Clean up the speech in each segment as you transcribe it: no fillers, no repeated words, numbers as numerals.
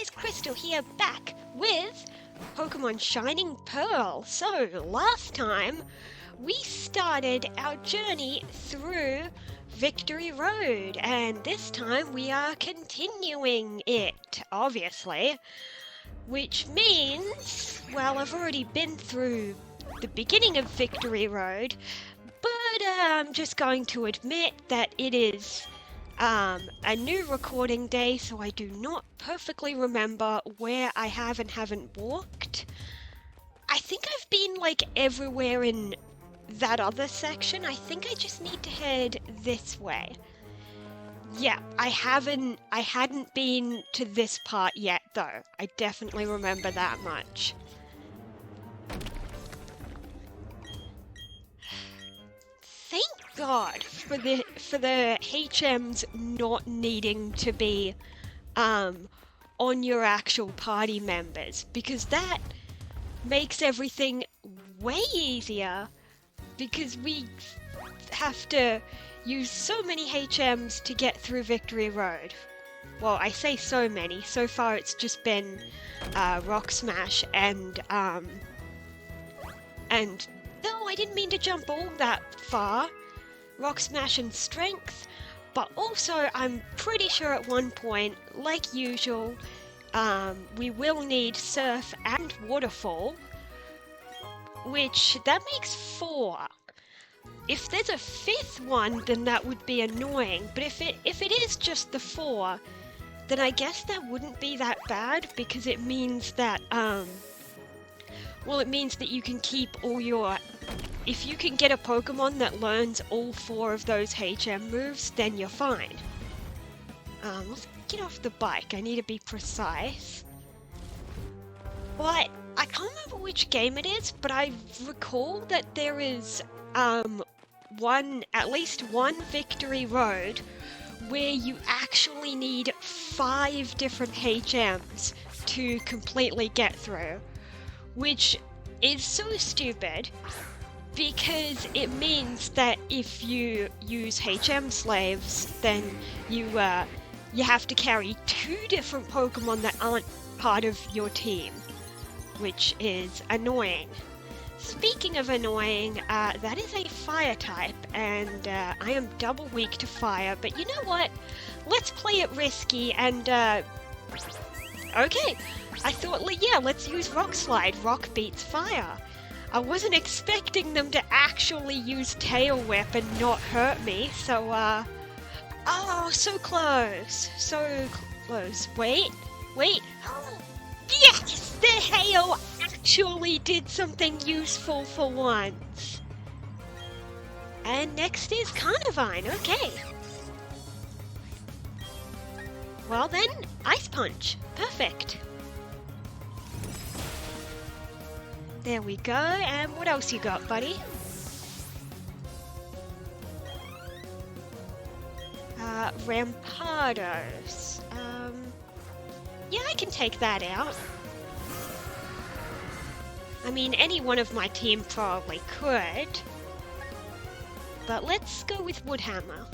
guys, Crystal here, back with Pokemon Shining Pearl. So, last time we started our journey through Victory Road, and this time we are continuing it, obviously. Which means, well, I've already been through the beginning of Victory Road, but I'm just going to admit that it is a new recording day, so I do not perfectly remember where I have and haven't walked. I think I've been like everywhere in that other section. I think I just need to head this way. Yeah, I hadn't been to this part yet though. I definitely remember that much. Thank God for the HMs not needing to be on your actual party members, because that makes everything way easier, because we have to use so many HMs to get through Victory Road. Well, I say so many. So far it's just been Rock Smash and no, I didn't mean to jump all that far. Rock Smash and Strength, but also I'm pretty sure at one point, like usual, we will need Surf and Waterfall, which that makes 4. If there's a 5th one, then that would be annoying, but if it is just the 4, then I guess that wouldn't be that bad, because it means that, well, it means that you can keep all your... If you can get a Pokemon that learns all 4 of those HM moves, then you're fine. Let's get off the bike. I need to be precise. But I can't remember which game it is, but I recall that there is at least one Victory Road where you actually need 5 different HMs to completely get through, which is so stupid, because it means that if you use HM slaves, then you have to carry 2 different Pokemon that aren't part of your team, which is annoying. Speaking of annoying, that is a fire type, and I am double weak to fire, but you know what? Let's play it risky and, okay, I thought, yeah, let's use Rock Slide. Rock beats fire. I wasn't expecting them to actually use Tail Whip and not hurt me, so, oh, so close. So close. Wait. Oh, yes! The hail actually did something useful for once. And next is Carnivine, okay. Well then, Ice Punch. Perfect. There we go, and what else you got, buddy? Rampardos. Yeah, I can take that out. I mean, any one of my team probably could. But let's go with Woodhammer.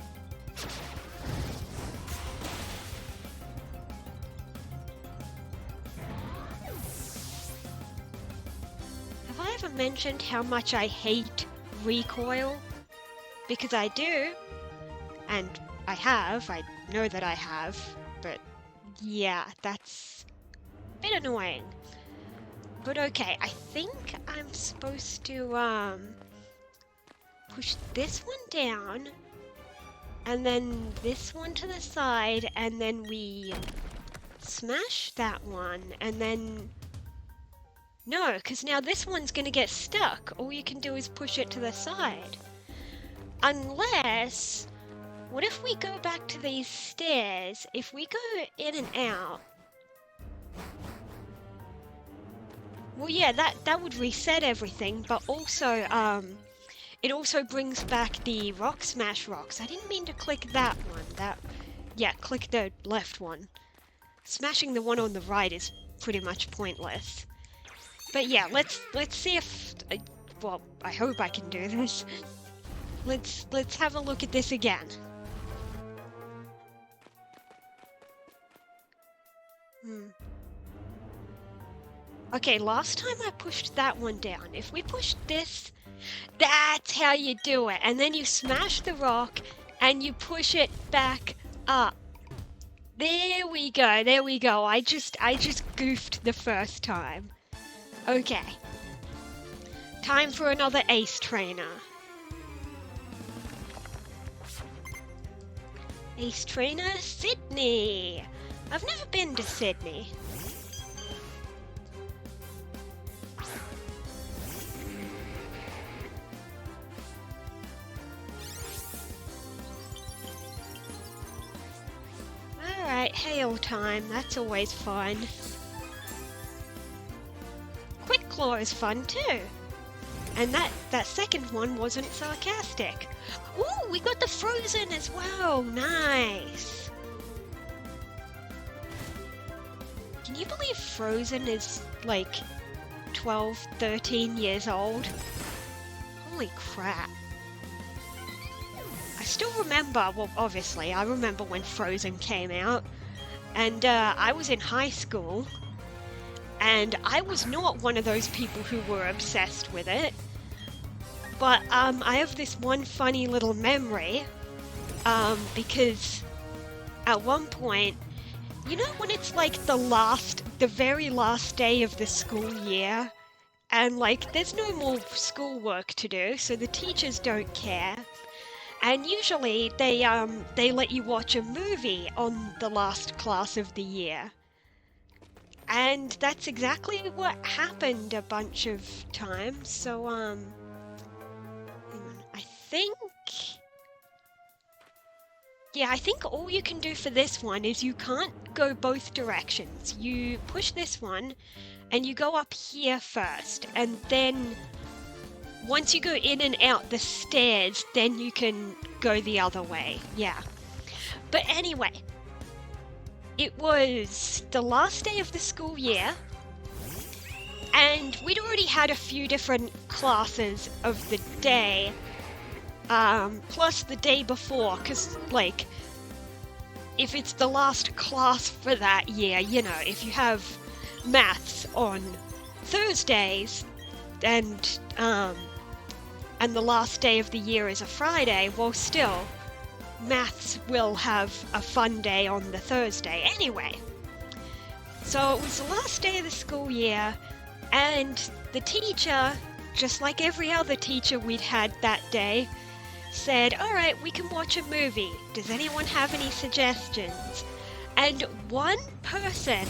Have I ever mentioned how much I hate recoil? Because I do. And I know that I have. But yeah, that's a bit annoying. But okay, I think I'm supposed to, push this one down, and then this one to the side, and then we smash that one, and then... No, because now this one's gonna get stuck. All you can do is push it to the side. Unless... What if we go back to these stairs? If we go in and out... Well, yeah, that would reset everything, but also, it also brings back the Rock Smash rocks. I didn't mean to click that one. Yeah, click the left one. Smashing the one on the right is pretty much pointless. But yeah, let's see if, well, I hope I can do this. Let's have a look at this again. Okay, last time I pushed that one down. If we push this, that's how you do it. And then you smash the rock and you push it back up. There we go, there we go. I just goofed the first time. Okay. Time for another ace trainer. Ace trainer, Sydney. I've never been to Sydney. Alright, hail time, that's always fun. Quick Claw is fun too. And that second one wasn't sarcastic. Ooh, we got the Frozen as well, nice. Can you believe Frozen is like 12, 13 years old? Holy crap. I still remember, well obviously, I remember when Frozen came out, and I was in high school, and I was not one of those people who were obsessed with it, but I have this one funny little memory, because at one point, you know when it's like the very last day of the school year, and like there's no more schoolwork to do, so the teachers don't care. And usually they let you watch a movie on the last class of the year. And that's exactly what happened a bunch of times. So hang on. I think all you can do for this one is you can't go both directions. You push this one and you go up here first, and then once you go in and out the stairs, then you can go the other way, yeah. But anyway, it was the last day of the school year, and we'd already had a few different classes of the day, plus the day before, because, like, if it's the last class for that year, you know, if you have maths on Thursdays, and the last day of the year is a Friday, well still, maths will have a fun day on the Thursday anyway. So it was the last day of the school year, and the teacher, just like every other teacher we'd had that day, said, alright, we can watch a movie. Does anyone have any suggestions? And one person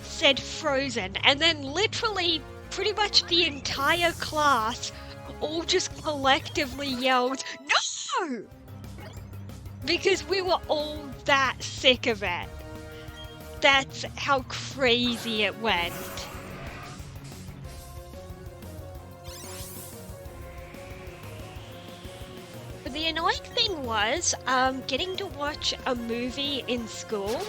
said Frozen, and then literally pretty much the entire class all just collectively yelled, no! Because we were all that sick of it. That's how crazy it went. But the annoying thing was, getting to watch a movie in school.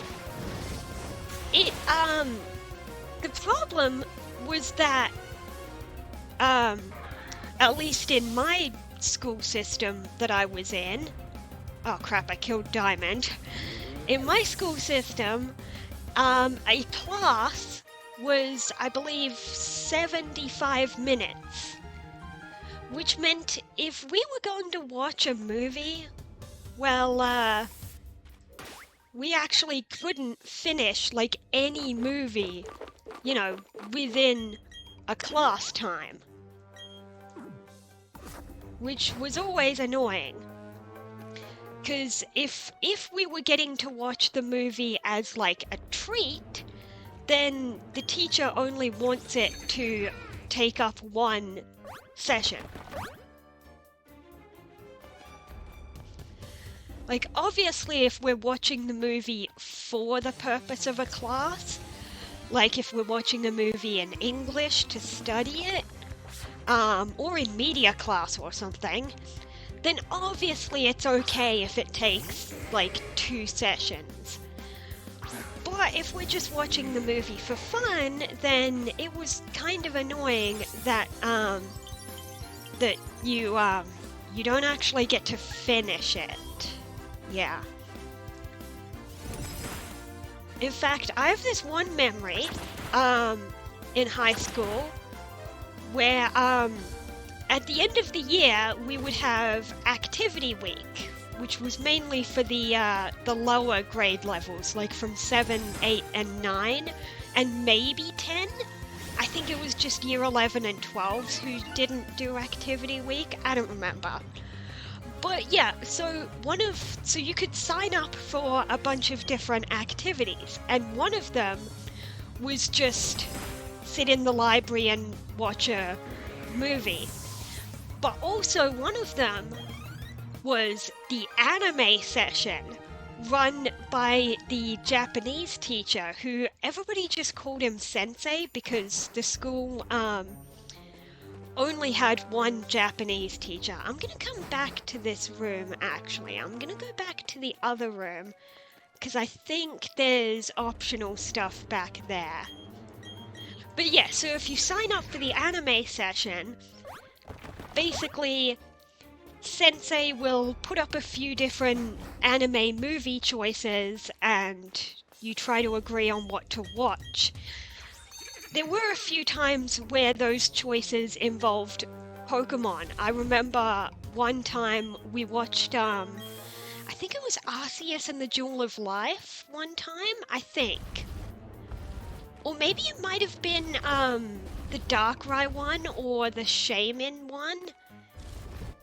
The problem was that, at least in my school system that I was in, oh crap, I killed Diamond. In my school system, a class was, I believe, 75 minutes. Which meant if we were going to watch a movie, well, we actually couldn't finish, like, any movie, you know, within a class time. Which was always annoying. Because if we were getting to watch the movie as, like, a treat, then the teacher only wants it to take up one session. Like, obviously, if we're watching the movie for the purpose of a class, like if we're watching a movie in English to study it, or in media class or something, then obviously it's okay if it takes, like, 2 sessions. But if we're just watching the movie for fun, then it was kind of annoying that, that you don't actually get to finish it. Yeah. In fact, I have this one memory, in high school where at the end of the year we would have activity week, which was mainly for the lower grade levels, like from 7, 8, and 9, and maybe 10. I think it was just year 11 and 12s who didn't do activity week. I don't remember. But yeah, so you could sign up for a bunch of different activities, and one of them was just sit in the library and watch a movie. But also one of them was the anime session, run by the Japanese teacher, who everybody just called him Sensei because the school only had one Japanese teacher. I'm gonna come back to this room, actually. I'm gonna go back to the other room because I think there's optional stuff back there. But yeah, so if you sign up for the anime session, basically Sensei will put up a few different anime movie choices and you try to agree on what to watch. There were a few times where those choices involved Pokemon. I remember one time we watched, I think it was Arceus and the Jewel of Life one time, I think. Or maybe it might have been the Darkrai one or the Shaman one.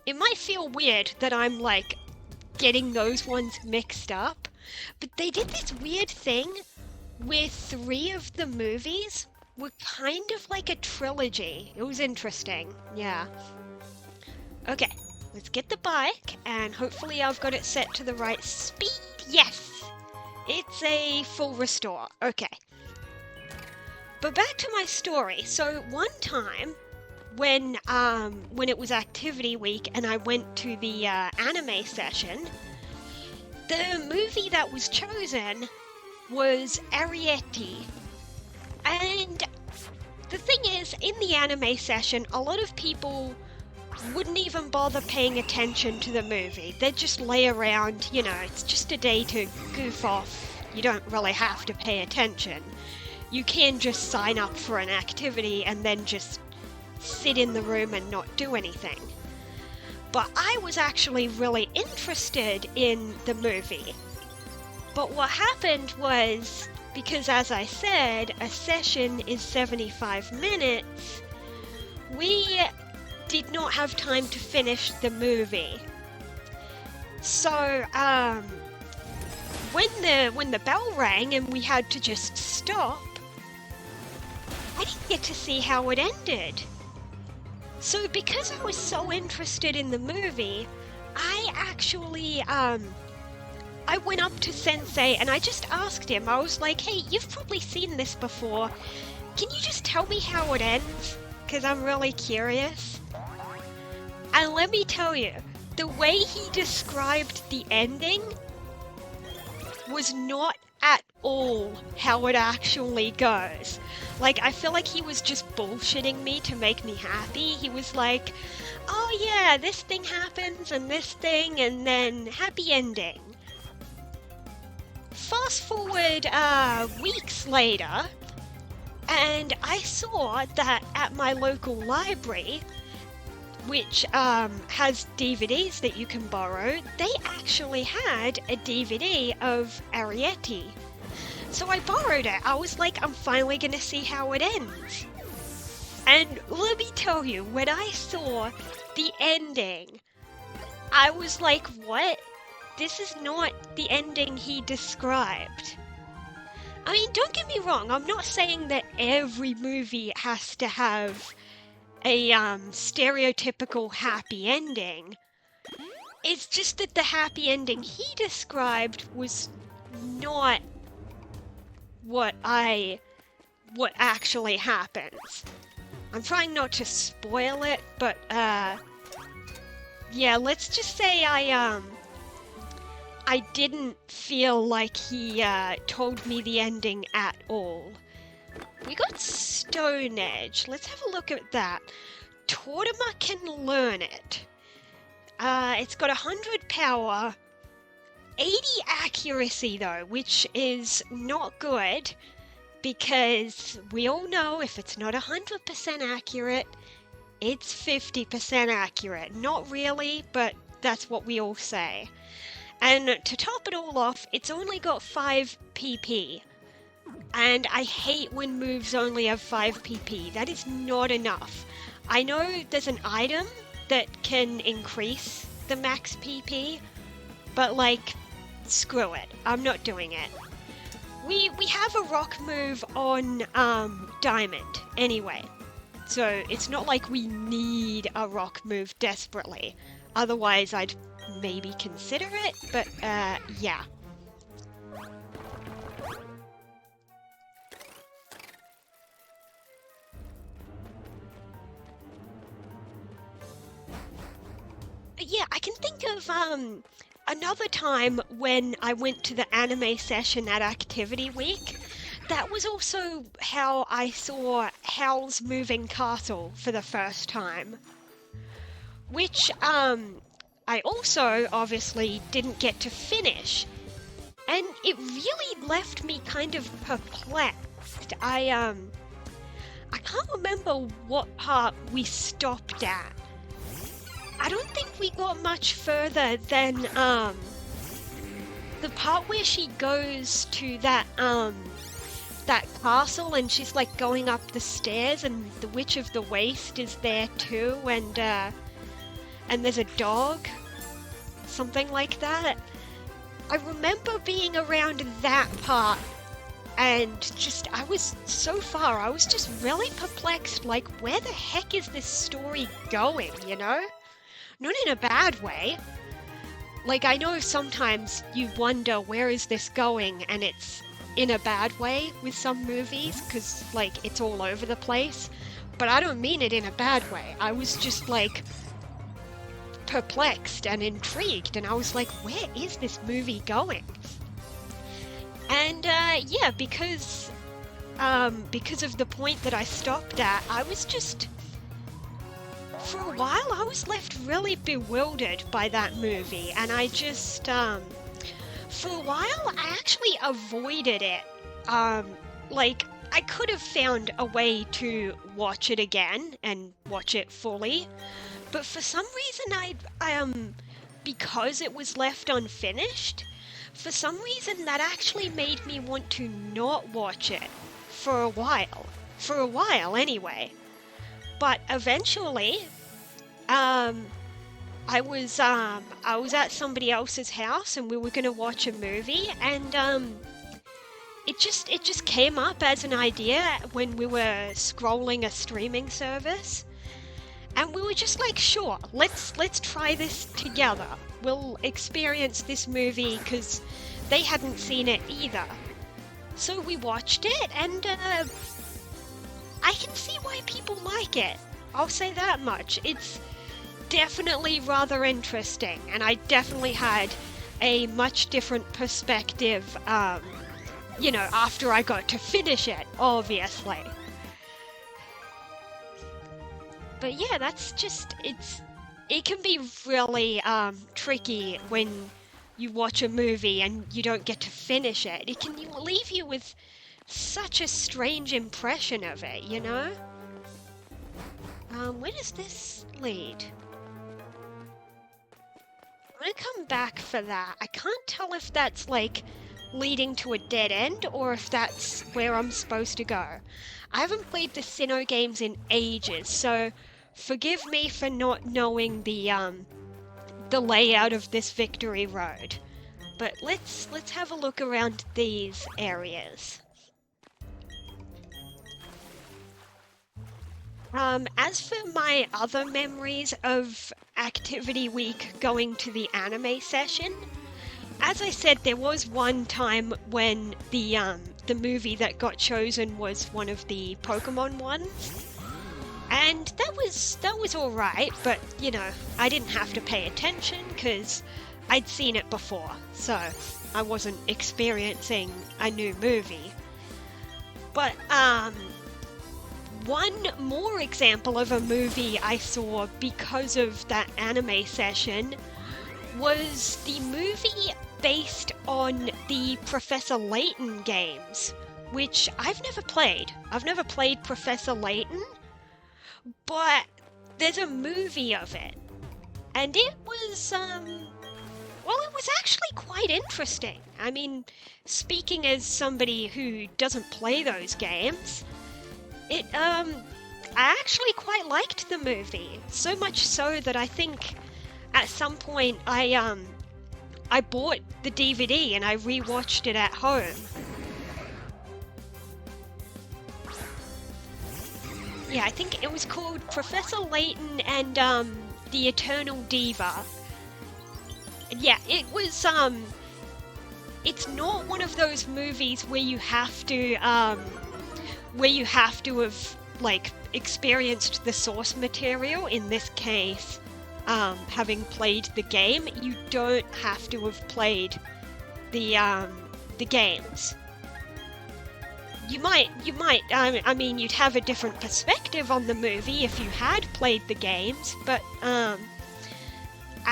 It might feel weird that I'm like getting those ones mixed up, but they did this weird thing where 3 of the movies were kind of like a trilogy. It was interesting, yeah. Okay, let's get the bike, and hopefully I've got it set to the right speed. Yes! It's a full restore. Okay. But back to my story. So one time, when it was activity week and I went to the anime session, the movie that was chosen was Ariete. And the thing is, in the anime session, a lot of people wouldn't even bother paying attention to the movie. They'd just lay around, you know, it's just a day to goof off. You don't really have to pay attention. You can just sign up for an activity and then just sit in the room and not do anything. But I was actually really interested in the movie. But what happened was, because as I said, a session is 75 minutes, we did not have time to finish the movie. So, when the bell rang and we had to just stop, I didn't get to see how it ended. So because I was so interested in the movie, I actually, I went up to Sensei and I just asked him, I was like, hey, you've probably seen this before. Can you just tell me how it ends? Because I'm really curious. And let me tell you, the way he described the ending was not at all how it actually goes. Like, I feel like he was just bullshitting me to make me happy. He was like, oh yeah, this thing happens and this thing and then happy ending. Fast forward weeks later, and I saw that at my local library, which has DVDs that you can borrow, they actually had a DVD of Ariete. So I borrowed it. I was like, I'm finally gonna see how it ends. And let me tell you, when I saw the ending, I was like, what? This is not the ending he described. I mean, don't get me wrong, I'm not saying that every movie has to have a stereotypical happy ending. It's just that the happy ending he described was not what actually happens. I'm trying not to spoil it, but yeah, let's just say I didn't feel like he told me the ending at all. We got Stone Edge. Let's have a look at that. Tortimer can learn it. It's got 100 power, 80 accuracy though, which is not good. because we all know if it's not 100% accurate, it's 50% accurate. Not really, but that's what we all say. And to top it all off, it's only got 5 PP. And I hate when moves only have 5 PP. That is not enough. I know there's an item that can increase the max PP, but like, screw it. I'm not doing it. We have a rock move on Diamond anyway. So it's not like we need a rock move desperately. Otherwise I'd maybe consider it, but yeah. Yeah, I can think of another time when I went to the anime session at Activity Week. That was also how I saw Howl's Moving Castle for the first time. Which I also obviously didn't get to finish. And it really left me kind of perplexed. I can't remember what part we stopped at. I don't think we got much further than the part where she goes to that castle and she's like going up the stairs and the Witch of the Waste is there too, and there's a dog, something like that. I remember being around that part and I was just really perplexed, like, where the heck is this story going, you know? Not in a bad way. Like, I know sometimes you wonder where is this going, and it's in a bad way with some movies, because, like, it's all over the place. But I don't mean it in a bad way. I was just, like, perplexed and intrigued, and I was like, where is this movie going? And, yeah, because of the point that I stopped at, I was just... For a while, I was left really bewildered by that movie, and I just, for a while, I actually avoided it. Like, I could have found a way to watch it again and watch it fully, but for some reason, because it was left unfinished, for some reason that actually made me want to not watch it for a while anyway. But eventually, I was at somebody else's house and we were gonna watch a movie, and it just came up as an idea when we were scrolling a streaming service, and we were just like, sure, let's try this together. We'll experience this movie because they hadn't seen it either. So we watched it, and I can see why people like it. I'll say that much. It's definitely rather interesting, and I definitely had a much different perspective, you know, after I got to finish it, obviously. But yeah, that's just, it can be really tricky when you watch a movie and you don't get to finish it. It can leave you with such a strange impression of it, you know? Where does this lead? I'm gonna come back for that. I can't tell if that's, like, leading to a dead end or if that's where I'm supposed to go. I haven't played the Sinnoh games in ages, so forgive me for not knowing the layout of this Victory Road. But let's have a look around these areas. As for my other memories of Activity Week going to the anime session, as I said, there was one time when the movie that got chosen was one of the Pokemon ones. And that was alright, but, you know, I didn't have to pay attention because I'd seen it before, so I wasn't experiencing a new movie. But, one more example of a movie I saw because of that anime session was the movie based on the Professor Layton games, which I've never played. I've never played Professor Layton, but there's a movie of it. And it was, well, it was actually quite interesting. I mean, speaking as somebody who doesn't play those games, I actually quite liked the movie. So much so that I think at some point I bought the DVD and I rewatched it at home. Yeah, I think it was called Professor Layton and the Eternal Diva. Yeah, it was it's not one of those movies where you have to have like experienced the source material. In this case, having played the game, you don't have to have played the games. You might, I mean, you'd have a different perspective on the movie if you had played the games, but, I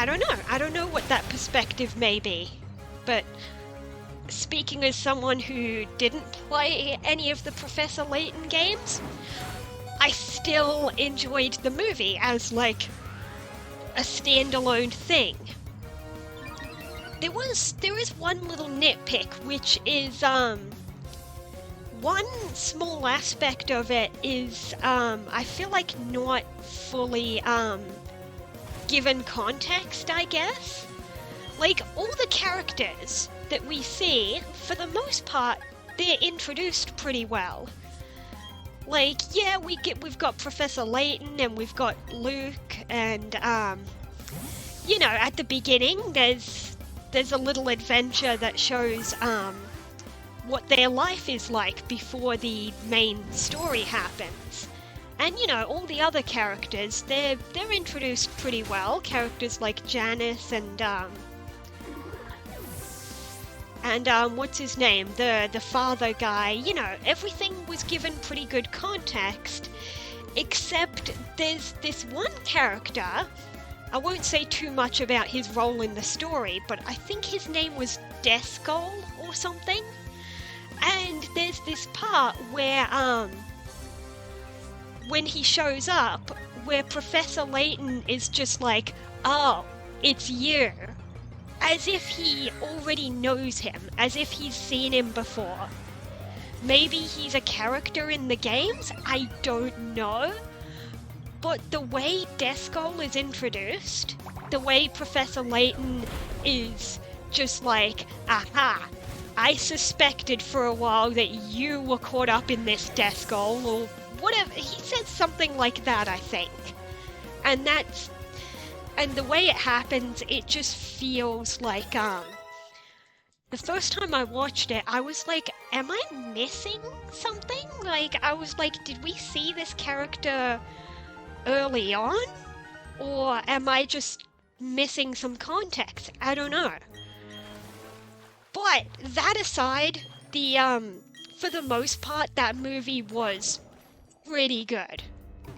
don't know what that perspective may be. But, speaking as someone who didn't play any of the Professor Layton games, I still enjoyed the movie as, like, a standalone thing. There is one little nitpick, which is, one small aspect of it is, I feel like not fully, given context, I guess. Like, all the characters that we see, for the most part, they're introduced pretty well. Like, yeah, we've got Professor Layton and we've got Luke and, you know, at the beginning, there's a little adventure that shows, what their life is like before the main story happens. And, you know, all the other characters, they're introduced pretty well. Characters like Janice and what's his name? The father guy. You know, everything was given pretty good context, except there's this one character. I won't say too much about his role in the story, but I think his name was Descol or something. And there's this part where, when he shows up, where Professor Layton is just like, oh, it's you. As if he already knows him, as if he's seen him before. Maybe he's a character in the games, I don't know. But the way Descol is introduced, the way Professor Layton is just like, aha, I suspected for a while that you were caught up in this, Descol, or whatever. He says something like that, I think. And the way it happens, it just feels like, the first time I watched it, I was like, am I missing something? Like, I was like, did we see this character early on? Or am I just missing some context? I don't know. But that aside, for the most part, that movie was pretty good.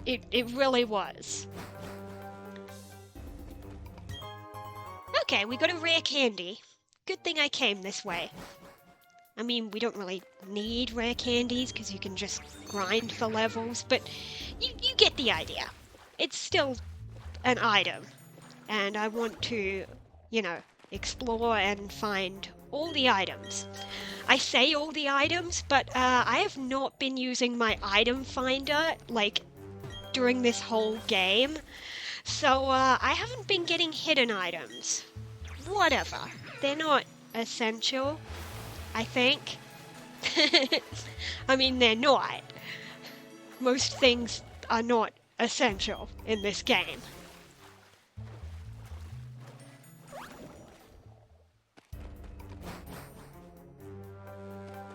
It really was. Okay, we got a rare candy. Good thing I came this way. I mean, we don't really need rare candies because you can just grind for levels, but you get the idea. It's still an item, and I want to, you know, explore and find all the items. I say all the items, but I have not been using my item finder, like, during this whole game. So, I haven't been getting hidden items. Whatever. They're not essential, I think. I mean, they're not. Most things are not essential in this game.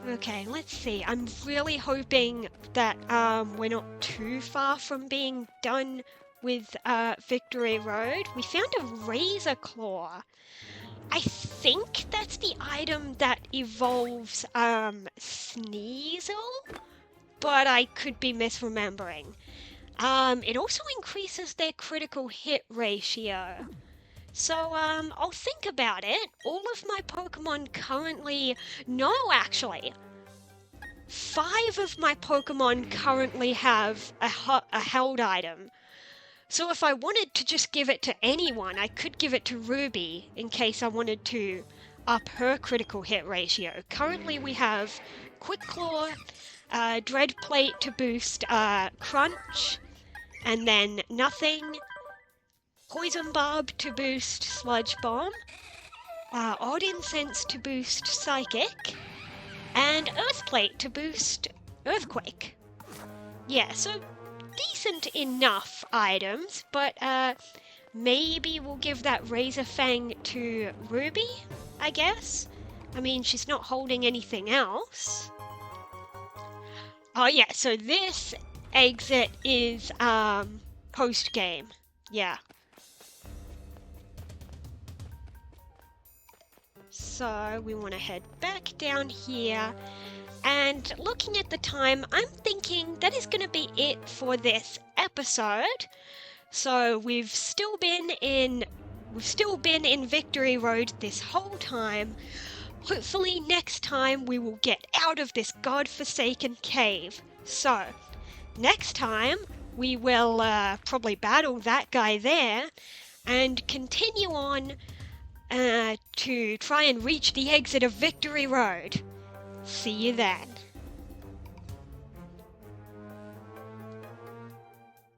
Okay, let's see. I'm really hoping that we're not too far from being done with Victory Road. We found a Razor Claw. I think that's the item that evolves Sneasel, but I could be misremembering. It also increases their critical hit ratio. So, I'll think about it. All of my Pokemon currently... No, actually. 5 of my Pokemon currently have a held item. So if I wanted to just give it to anyone, I could give it to Ruby in case I wanted to up her critical hit ratio. Currently we have Quick Claw, Dread Plate to boost Crunch, and then Nothing, Poison Barb to boost Sludge Bomb, Odd Incense to boost Psychic, and Earth Plate to boost Earthquake. Yeah, so decent enough items, but maybe we'll give that Razor Fang to Ruby, I guess. I mean, she's not holding anything else. Oh yeah, so this exit is post-game. Yeah. So we want to head back down here. And looking at the time, I'm thinking that is going to be it for this episode. So we've still been in Victory Road this whole time. Hopefully next time we will get out of this godforsaken cave. So next time we will probably battle that guy there and continue on to try and reach the exit of Victory Road. See you then.